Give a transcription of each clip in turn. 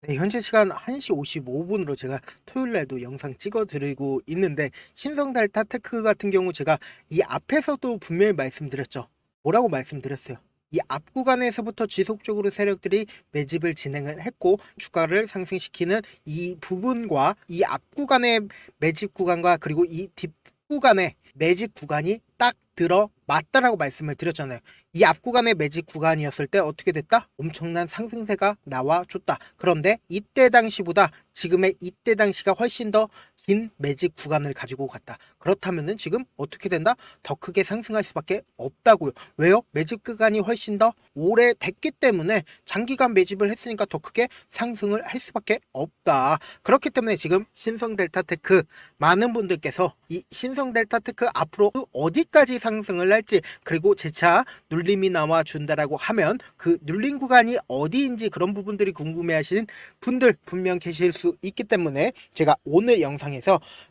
네, 현재 시간 1시 55분으로 제가 토요일 날도 영상 찍어 드리고 있는데, 신성달타 테크 같은 경우 제가 이 앞에서도 분명히 말씀드렸죠. 뭐라고 말씀드렸어요? 이 앞 구간에서부터 지속적으로 세력들이 매집을 진행을 했고, 주가를 상승시키는 이 부분과 이 앞 구간의 매집 구간과 그리고 이 뒷 구간의 매집 구간이 딱 들어 맞다라고 말씀을 드렸잖아요. 이 앞 구간의 매집 구간이었을 때 어떻게 됐다? 엄청난 상승세가 나와줬다. 그런데 이때 당시보다 지금의 이때 당시가 훨씬 더 긴 매집 구간을 가지고 갔다. 그렇다면은 지금 어떻게 된다? 더 크게 상승할 수밖에 없다고요. 왜요? 매집 구간이 훨씬 더 오래됐기 때문에 장기간 매집을 했으니까 더 크게 상승을 할 수밖에 없다. 그렇기 때문에 지금 신성델타테크 많은 분들께서 이 신성델타테크 앞으로 어디까지 상승을 할지, 그리고 재차 눌림이 나와준다라고 하면 그 눌림 구간이 어디인지 그런 부분들이 궁금해하시는 분들 분명 계실 수 있기 때문에 제가 오늘 영상에서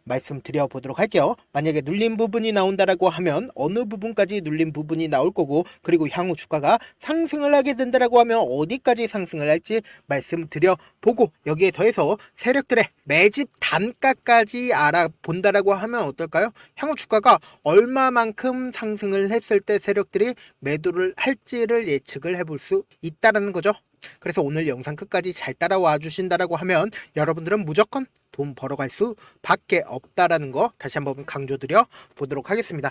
말씀드려 보도록 할게요. 만약에 눌림 부분이 나온다라고 하면 어느 부분까지 눌림 부분이 나올 거고, 그리고 향후 주가가 상승을 하게 된다라고 하면 어디까지 상승을 할지 말씀드려 보고, 여기에 더해서 세력들의 매집 단가까지 알아본다라고 하면 어떨까요? 향후 주가가 얼마만큼 상승을 했을 때 세력들이 매도를 할지를 예측을 해볼 수 있다라는 거죠. 그래서 오늘 영상 끝까지 잘 따라와 주신다라고 하면 여러분들은 무조건 돈 벌어갈 수밖에 없다라는 거 다시 한번 강조드려 보도록 하겠습니다.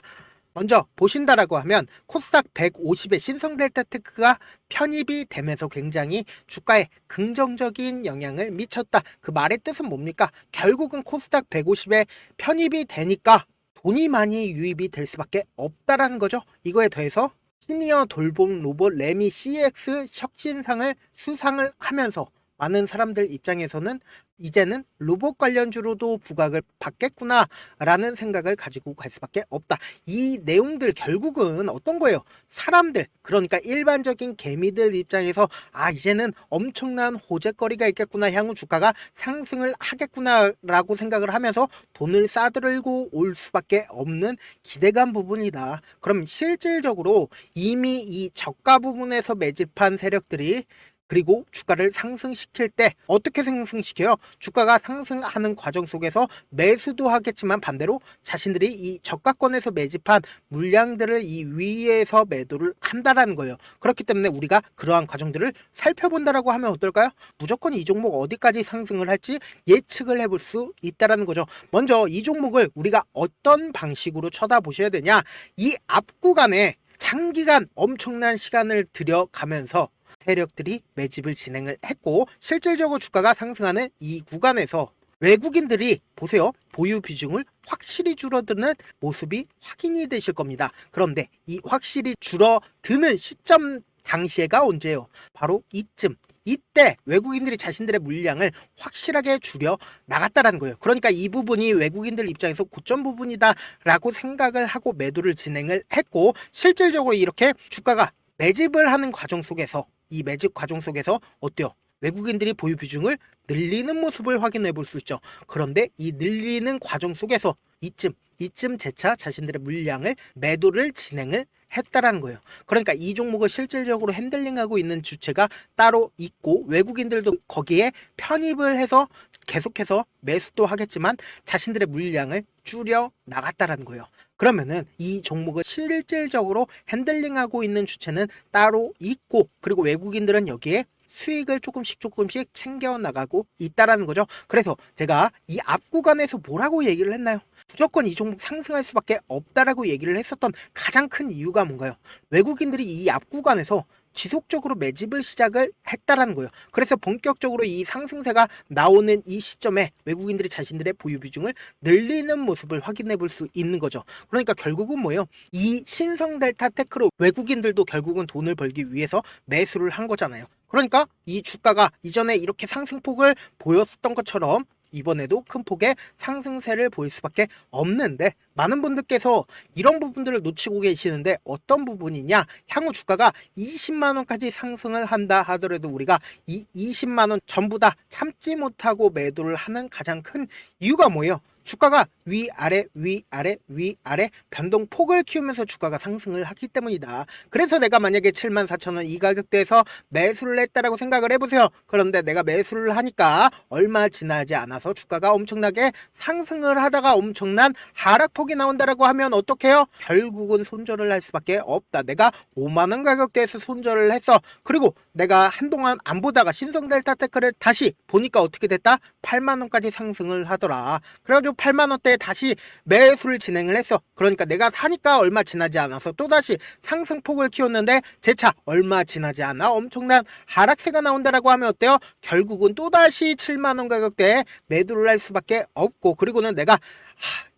먼저 보신다라고 하면 코스닥 150의 신성델타테크가 편입이 되면서 굉장히 주가에 긍정적인 영향을 미쳤다. 그 말의 뜻은 뭡니까? 결국은 코스닥 150에 편입이 되니까 돈이 많이 유입이 될 수밖에 없다라는 거죠. 이거에 더해서 시니어 돌봄 로봇 레미 CX 혁신상을 수상을 하면서 많은 사람들 입장에서는 이제는 로봇 관련주로도 부각을 받겠구나 라는 생각을 가지고 갈 수밖에 없다. 이 내용들 결국은 어떤 거예요? 사람들, 그러니까 일반적인 개미들 입장에서 이제는 엄청난 호재거리가 있겠구나, 향후 주가가 상승을 하겠구나 라고 생각을 하면서 돈을 싸들고 올 수밖에 없는 기대감 부분이다. 그럼 실질적으로 이미 이 저가 부분에서 매집한 세력들이 그리고 주가를 상승시킬 때 어떻게 상승시켜요? 주가가 상승하는 과정 속에서 매수도 하겠지만 반대로 자신들이 이 저가권에서 매집한 물량들을 이 위에서 매도를 한다라는 거예요. 그렇기 때문에 우리가 그러한 과정들을 살펴본다라고 하면 어떨까요? 무조건 이 종목 어디까지 상승을 할지 예측을 해볼 수 있다라는 거죠. 먼저 이 종목을 우리가 어떤 방식으로 쳐다보셔야 되냐? 이 앞 구간에 장기간 엄청난 시간을 들여가면서 세력들이 매집을 진행을 했고, 실질적으로 주가가 상승하는 이 구간에서 외국인들이 보세요, 보유 비중을 확실히 줄어드는 모습이 확인이 되실 겁니다. 그런데 이 확실히 줄어드는 시점 당시에가 언제예요? 바로 이쯤. 이때 외국인들이 자신들의 물량을 확실하게 줄여 나갔다라는 거예요. 그러니까 이 부분이 외국인들 입장에서 고점 부분이다라고 생각을 하고 매도를 진행을 했고, 실질적으로 이렇게 주가가 매집을 하는 과정 속에서 이 매집 과정 속에서 어때요? 외국인들이 보유 비중을 늘리는 모습을 확인해 볼 수 있죠. 그런데 이 늘리는 과정 속에서 이쯤 재차 자신들의 물량을 매도를 진행을 했다라는 거예요. 그러니까 이 종목을 실질적으로 핸들링하고 있는 주체가 따로 있고, 외국인들도 거기에 편입을 해서 계속해서 매수도 하겠지만 자신들의 물량을 줄여 나갔다라는 거예요. 그러면은 이 종목을 실질적으로 핸들링하고 있는 주체는 따로 있고, 그리고 외국인들은 여기에 수익을 조금씩 챙겨 나가고 있다라는 거죠. 그래서 제가 이 앞 구간에서 뭐라고 얘기를 했나요? 무조건 이 종목 상승할 수밖에 없다라고 얘기를 했었던 가장 큰 이유가 뭔가요? 외국인들이 이 앞 구간에서 지속적으로 매집을 시작을 했다라는 거예요. 그래서 본격적으로 이 상승세가 나오는 이 시점에 외국인들이 자신들의 보유 비중을 늘리는 모습을 확인해 볼 수 있는 거죠. 그러니까 결국은 뭐예요? 이 신성델타 테크로 외국인들도 결국은 돈을 벌기 위해서 매수를 한 거잖아요. 그러니까 이 주가가 이전에 이렇게 상승폭을 보였었던 것처럼 이번에도 큰 폭의 상승세를 보일 수밖에 없는데, 많은 분들께서 이런 부분들을 놓치고 계시는데 어떤 부분이냐? 향후 주가가 20만 원까지 상승을 한다 하더라도 우리가 이 20만 원 전부 다 참지 못하고 매도를 하는 가장 큰 이유가 뭐예요? 주가가 위아래 위아래 위아래 변동폭을 키우면서 주가가 상승을 하기 때문이다. 그래서 내가 만약에 74,000원 이 가격대에서 매수를 했다라고 생각을 해보세요. 그런데 내가 매수를 하니까 얼마 지나지 않아서 주가가 엄청나게 상승을 하다가 엄청난 하락폭이 나온다라고 하면 어떡해요? 결국은 손절을 할 수밖에 없다. 내가 5만원 가격대에서 손절을 했어. 그리고 내가 한동안 안 보다가 신성델타테크를 다시 보니까 어떻게 됐다? 8만원까지 상승을 하더라. 그래가지고 8만원대에 다시 매수를 진행을 했어. 그러니까 내가 사니까 얼마 지나지 않아서 또다시 상승폭을 키웠는데 재차 얼마 지나지 않아 엄청난 하락세가 나온다라고 하면 어때요? 결국은 또다시 7만원 가격대에 매도를 할 수밖에 없고, 그리고는 내가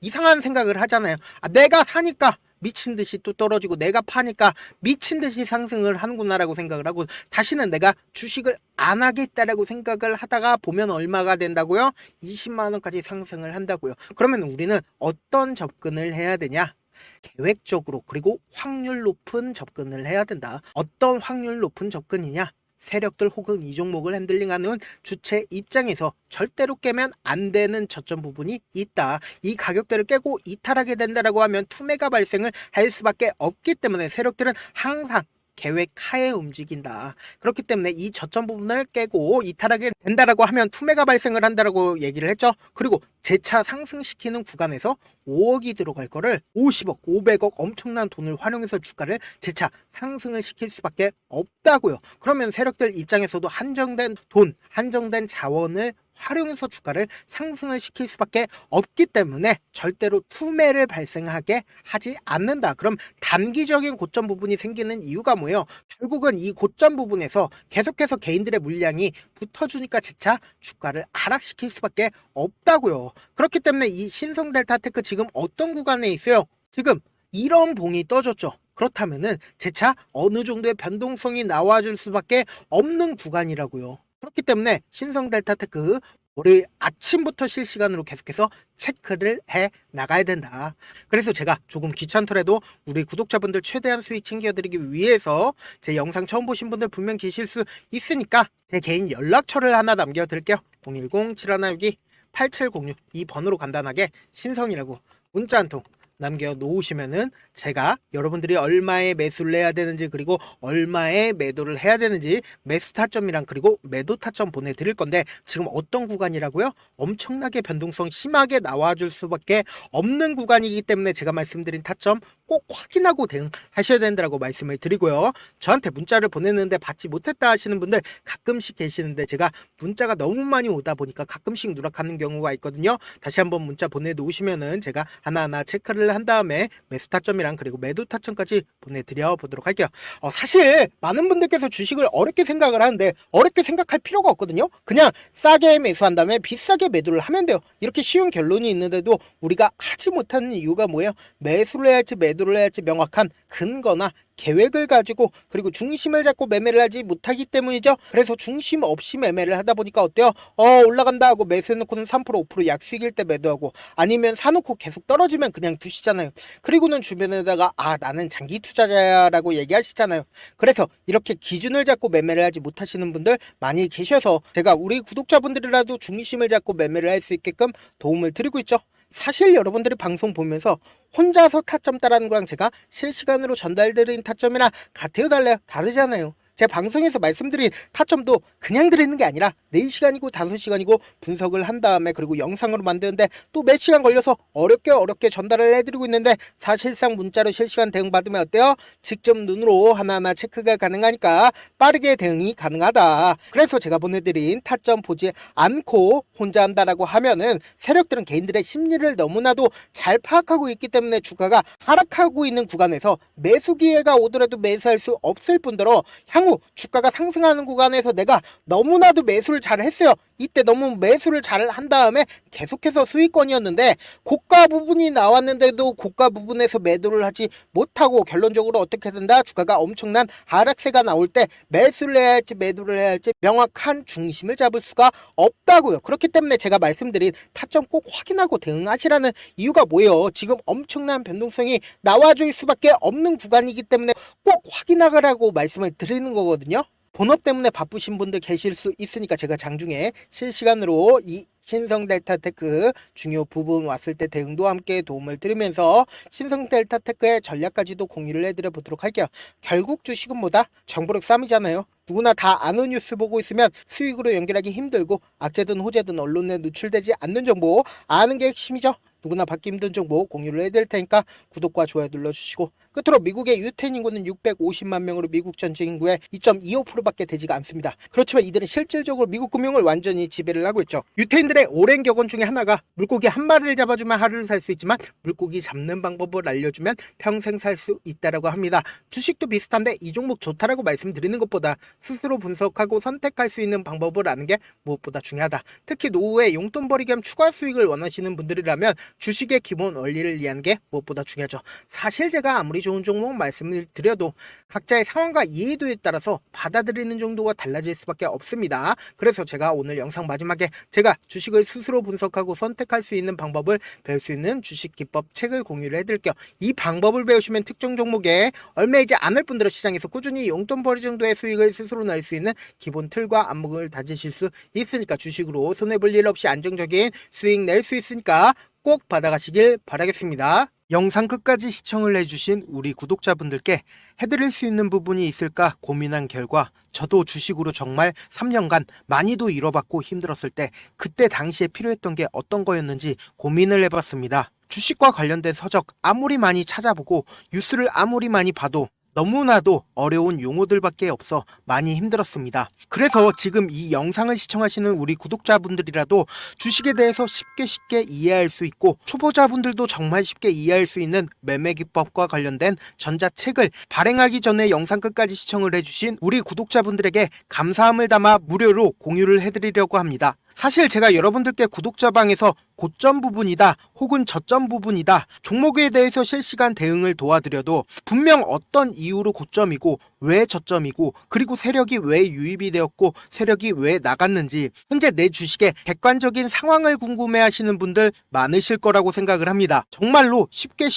이상한 생각을 하잖아요. 내가 사니까 미친 듯이 또 떨어지고 내가 파니까 미친 듯이 상승을 하는구나라고 생각을 하고 다시는 내가 주식을 안 하겠다라고 생각을 하다가 보면 얼마가 된다고요? 20만 원까지 상승을 한다고요. 그러면 우리는 어떤 접근을 해야 되냐? 계획적으로 그리고 확률 높은 접근을 해야 된다. 어떤 확률 높은 접근이냐? 세력들 혹은 이 종목을 핸들링하는 주체 입장에서 절대로 깨면 안 되는 저점 부분이 있다. 이 가격대를 깨고 이탈하게 된다라고 하면 투매가 발생을 할 수밖에 없기 때문에 세력들은 항상 계획 하에 움직인다. 그렇기 때문에 이 저점 부분을 깨고 이탈하게 된다라고 하면 투매가 발생을 한다라고 얘기를 했죠. 그리고 재차 상승시키는 구간에서 5억이 들어갈 거를 50억, 500억 엄청난 돈을 활용해서 주가를 재차 상승을 시킬 수밖에 없다고요. 그러면 세력들 입장에서도 한정된 돈, 한정된 자원을 활용해서 주가를 상승을 시킬 수밖에 없기 때문에 절대로 투매를 발생하게 하지 않는다. 그럼 단기적인 고점 부분이 생기는 이유가 뭐예요? 결국은 이 고점 부분에서 계속해서 개인들의 물량이 붙어주니까 재차 주가를 하락시킬 수밖에 없다고요. 그렇기 때문에 이 신성델타테크 지금 어떤 구간에 있어요? 지금 이런 봉이 떠졌죠. 그렇다면은 재차 어느 정도의 변동성이 나와줄 수밖에 없는 구간이라고요. 그렇기 때문에 신성델타테크 월요일 아침부터 실시간으로 계속해서 체크를 해 나가야 된다. 그래서 제가 조금 귀찮더라도 우리 구독자분들 최대한 수익 챙겨드리기 위해서 제 영상 처음 보신 분들 분명 계실 수 있으니까 제 개인 연락처를 하나 남겨드릴게요. 010-7162-8706 이 번호로 간단하게 신성이라고 문자 한 통 남겨놓으시면은 제가 여러분들이 얼마에 매수를 해야 되는지 그리고 얼마에 매도를 해야 되는지 매수 타점이랑 그리고 매도 타점 보내드릴 건데 지금 어떤 구간이라고요? 엄청나게 변동성 심하게 나와줄 수밖에 없는 구간이기 때문에 제가 말씀드린 타점 꼭 확인하고 대응하셔야 된다고 말씀을 드리고요. 저한테 문자를 보냈는데 받지 못했다 하시는 분들 가끔씩 계시는데 제가 문자가 너무 많이 오다 보니까 가끔씩 누락하는 경우가 있거든요. 다시 한번 문자 보내놓으시면은 제가 하나하나 체크를 한 다음에 매수 타점이랑 그리고 매도 타점까지 보내드려 보도록 할게요. 사실 많은 분들께서 주식을 어렵게 생각을 하는데 어렵게 생각할 필요가 없거든요. 그냥 싸게 매수한 다음에 비싸게 매도를 하면 돼요. 이렇게 쉬운 결론이 있는데도 우리가 하지 못하는 이유가 뭐예요? 매수를 해야 할지 매도를 해야 할지 명확한 근거나 계획을 가지고 그리고 중심을 잡고 매매를 하지 못하기 때문이죠. 그래서 중심 없이 매매를 하다 보니까 어때요? 올라간다 하고 매수해놓고는 3% 5% 약수익일 때 매도하고 아니면 사놓고 계속 떨어지면 그냥 두시잖아요. 그리고는 주변에다가 나는 장기 투자자라고 얘기하시잖아요. 그래서 이렇게 기준을 잡고 매매를 하지 못하시는 분들 많이 계셔서 제가 우리 구독자분들이라도 중심을 잡고 매매를 할 수 있게끔 도움을 드리고 있죠. 사실 여러분들이 방송 보면서 혼자서 타점 따라하는 거랑 제가 실시간으로 전달드린 타점이랑 같아요 달라요? 다르잖아요. 제 방송에서 말씀드린 타점도 그냥 드리는 게 아니라 4시간이고 5시간이고 분석을 한 다음에 그리고 영상으로 만드는데 또 몇 시간 걸려서 어렵게 전달을 해드리고 있는데 사실상 문자로 실시간 대응 받으면 어때요? 직접 눈으로 하나하나 체크가 가능하니까 빠르게 대응이 가능하다. 그래서 제가 보내드린 타점 보지 않고 혼자 한다라고 하면은 세력들은 개인들의 심리를 너무나도 잘 파악하고 있기 때문에 주가가 하락하고 있는 구간에서 매수 기회가 오더라도 매수할 수 없을 뿐더러 향후 향후 주가가 상승하는 구간에서 내가 너무나도 매수를 잘 했어요. 이때 너무 매수를 잘 한 다음에 계속해서 수익권이었는데 고가 부분이 나왔는데도 고가 부분에서 매도를 하지 못하고 결론적으로 어떻게 된다? 주가가 엄청난 하락세가 나올 때 매수를 해야 할지 매도를 해야 할지 명확한 중심을 잡을 수가 없다고요. 그렇기 때문에 제가 말씀드린 타점 꼭 확인하고 대응하시라는 이유가 뭐예요? 지금 엄청난 변동성이 나와줄 수밖에 없는 구간이기 때문에 꼭 확인하라고 말씀을 드리는 거거든요. 본업 때문에 바쁘신 분들 계실 수 있으니까 제가 장중에 실시간으로 이 신성델타테크 중요 부분 왔을 때 대응도 함께 도움을 드리면서 신성델타테크의 전략까지도 공유를 해드려 보도록 할게요. 결국 주식은 뭐다? 정보력 싸움이잖아요. 누구나 다 아는 뉴스 보고 있으면 수익으로 연결하기 힘들고 악재든 호재든 언론에 노출되지 않는 정보 아는 게 핵심이죠. 누구나 받기 힘든 정보 공유를 해드릴 테니까 구독과 좋아요 눌러주시고, 끝으로 미국의 유태인 인구는 650만 명으로 미국 전체 인구의 2.25%밖에 되지가 않습니다. 그렇지만 이들은 실질적으로 미국 금융을 완전히 지배를 하고 있죠. 유태인들의 오랜 격언 중에 하나가 물고기 한 마리를 잡아주면 하루를 살 수 있지만 물고기 잡는 방법을 알려주면 평생 살 수 있다라고 합니다. 주식도 비슷한데 이 종목 좋다라고 말씀드리는 것보다 스스로 분석하고 선택할 수 있는 방법을 아는 게 무엇보다 중요하다. 특히 노후에 용돈벌이 겸 추가 수익을 원하시는 분들이라면 주식의 기본 원리를 이해하는 게 무엇보다 중요하죠. 사실 제가 아무리 좋은 종목 말씀을 드려도 각자의 상황과 이해도에 따라서 받아들이는 정도가 달라질 수밖에 없습니다. 그래서 제가 오늘 영상 마지막에 제가 주식을 스스로 분석하고 선택할 수 있는 방법을 배울 수 있는 주식 기법 책을 공유를 해드릴게요. 이 방법을 배우시면 특정 종목에 얽매이지 않을 뿐더러 시장에서 꾸준히 용돈벌이 정도의 수익을 스스로 낼 수 있는 기본 틀과 안목을 다지실 수 있으니까 주식으로 손해볼 일 없이 안정적인 수익 낼 수 있으니까 꼭 받아가시길 바라겠습니다. 영상 끝까지 시청을 해주신 우리 구독자분들께 해드릴 수 있는 부분이 있을까 고민한 결과 저도 주식으로 정말 3년간 많이도 잃어봤고 힘들었을 때 그때 당시에 필요했던 게 어떤 거였는지 고민을 해봤습니다. 주식과 관련된 서적 아무리 많이 찾아보고 뉴스를 아무리 많이 봐도 너무나도 어려운 용어들밖에 없어 많이 힘들었습니다. 그래서 지금 이 영상을 시청하시는 우리 구독자분들이라도 주식에 대해서 쉽게 이해할 수 있고 초보자분들도 정말 쉽게 이해할 수 있는 매매 기법과 관련된 전자책을 발행하기 전에 영상 끝까지 시청을 해주신 우리 구독자분들에게 감사함을 담아 무료로 공유를 해드리려고 합니다. 사실 제가 여러분들께 구독자방에서 고점 부분이다 혹은 저점 부분이다 종목에 대해서 실시간 대응을 도와드려도 분명 어떤 이유로 고점이고 왜 저점이고 그리고 세력이 왜 유입이 되었고 세력이 왜 나갔는지 현재 내 주식의 객관적인 상황을 궁금해 하시는 분들 많으실 거라고 생각을 합니다. 정말로 쉽게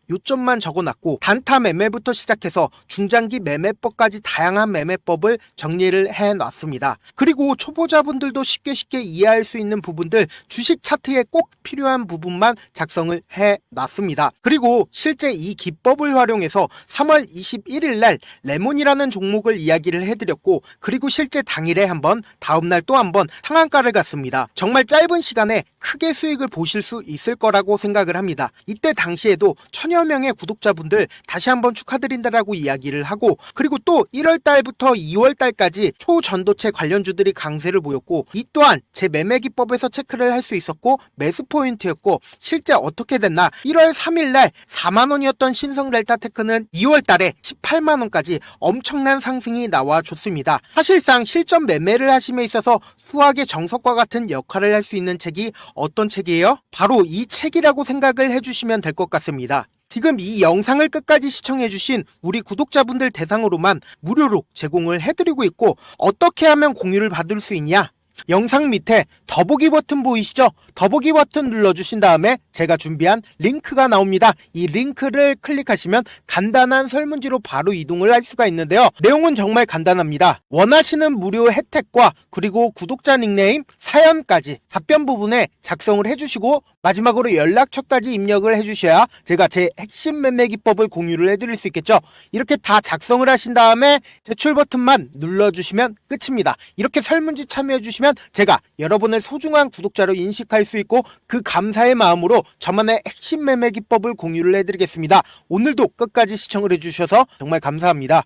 요점만 적어놨고 단타 매매부터 시작해서 중장기 매매법까지 다양한 매매법을 정리를 해놨습니다. 그리고 초보자분들도 쉽게 이해할 수 있는 부분들 주식 차트에 꼭 필요한 부분만 작성을 해놨습니다. 그리고 실제 이 기법을 활용해서 3월 21일 날 레몬이라는 종목을 이야기를 해드렸고 그리고 실제 당일에 한번 다음날 또 한번 상한가를 갔습니다. 정말 짧은 시간에 크게 수익을 보실 수 있을 거라고 생각을 합니다. 이때 당시에도 1000여 명의 구독자분들 다시 한번 축하드린다라고 이야기를 하고 그리고 또 1월 달부터 2월 달까지 초전도체 관련주들이 강세를 보였고 이 또한 제 매매 기법에서 체크를 할 수 있었고 매수 포인트였고 실제 어떻게 됐나 1월 3일 날 4만원이었던 신성델타테크는 2월 달에 18만원까지 엄청난 상승이 나와줬습니다. 사실상 실전 매매를 하심에 있어서 수학의 정석과 같은 역할을 할 수 있는 책이 어떤 책이에요? 바로 이 책이라고 생각을 해주시면 될 것 같습니다. 지금 이 영상을 끝까지 시청해주신 우리 구독자분들 대상으로만 무료로 제공을 해드리고 있고 어떻게 하면 공유를 받을 수 있냐? 영상 밑에 더보기 버튼 보이시죠? 더보기 버튼 눌러주신 다음에 제가 준비한 링크가 나옵니다. 이 링크를 클릭하시면 간단한 설문지로 바로 이동을 할 수가 있는데요. 내용은 정말 간단합니다. 원하시는 무료 혜택과 그리고 구독자 닉네임, 사연까지 답변 부분에 작성을 해주시고 마지막으로 연락처까지 입력을 해주셔야 제가 제 핵심 매매 기법을 공유를 해드릴 수 있겠죠. 이렇게 다 작성을 하신 다음에 제출 버튼만 눌러주시면 끝입니다. 이렇게 설문지 참여해주시면 제가 여러분을 소중한 구독자로 인식할 수 있고 그 감사의 마음으로 저만의 핵심 매매 기법을 공유를 해드리겠습니다. 오늘도 끝까지 시청을 해주셔서 정말 감사합니다.